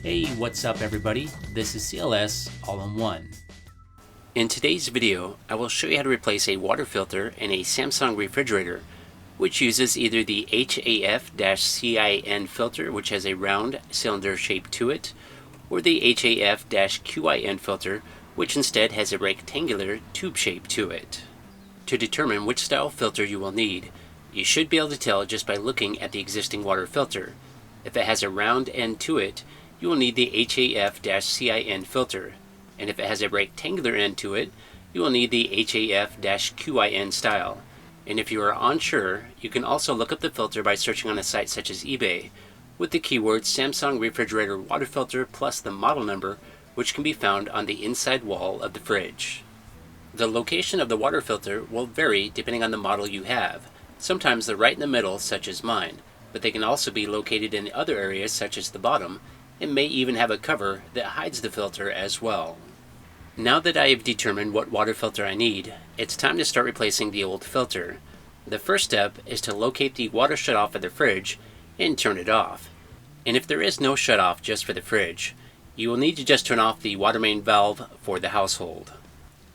Hey, what's up everybody? This is C.L.S. all-in-one. In today's video, I will show you how to replace a water filter in a Samsung refrigerator, which uses either the HAF-CIN filter, which has a round cylinder shape to it, or the HAF-QIN filter, which instead has a rectangular tube shape to it. To determine which style filter you will need, you should be able to tell just by looking at the existing water filter. If it has a round end to it, you will need the HAF-CIN filter, and if it has a rectangular end to it, you will need the HAF-QIN style. And if you are unsure, you can also look up the filter by searching on a site such as eBay with the keyword Samsung refrigerator water filter plus the model number, which can be found on the inside wall of the fridge. The location of the water filter will vary depending on the model you have. Sometimes they're right in the middle, such as mine, but they can also be located in other areas such as the bottom, and may even have a cover that hides the filter as well. Now that I have determined what water filter I need, it's time to start replacing the old filter. The first step is to locate the water shutoff of the fridge and turn it off. And if there is no shutoff just for the fridge, you will need to just turn off the water main valve for the household.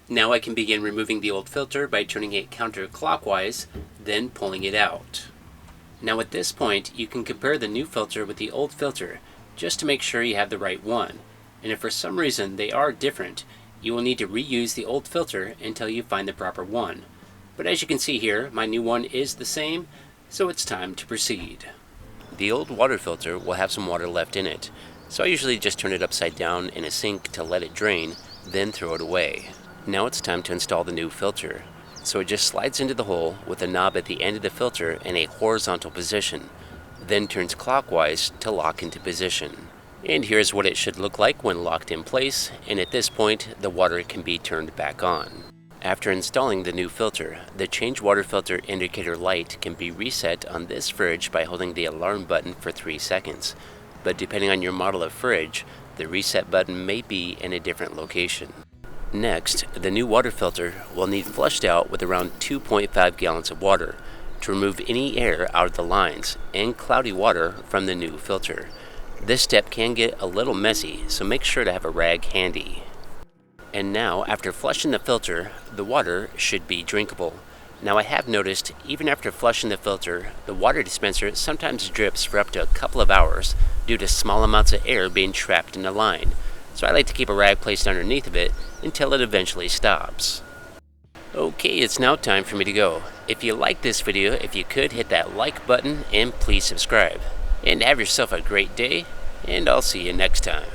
Now I can begin removing the old filter by turning it counterclockwise, then pulling it out. Now at this point, you can compare the new filter with the old filter just to make sure you have the right one. And if for some reason they are different, you will need to reuse the old filter until you find the proper one. But as you can see here, my new one is the same, so it's time to proceed. The old water filter will have some water left in it, so I usually just turn it upside down in a sink to let it drain, then throw it away. Now it's time to install the new filter. So it just slides into the hole with a knob at the end of the filter in a horizontal position, then turns clockwise to lock into position. And here's what it should look like when locked in place, and at this point the water can be turned back on. After installing the new filter, the change water filter indicator light can be reset on this fridge by holding the alarm button for 3 seconds. But depending on your model of fridge, the reset button may be in a different location. Next, the new water filter will need flushed out with around 2.5 gallons of water to remove any air out of the lines and cloudy water from the new filter. This step can get a little messy, so make sure to have a rag handy. And now, after flushing the filter, the water should be drinkable. Now I have noticed, even after flushing the filter, the water dispenser sometimes drips for up to a couple of hours due to small amounts of air being trapped in the line. So I like to keep a rag placed underneath of it until it eventually stops. Okay, it's now time for me to go. If you like this video, if you could hit that like button and please subscribe. And have yourself a great day, and I'll see you next time.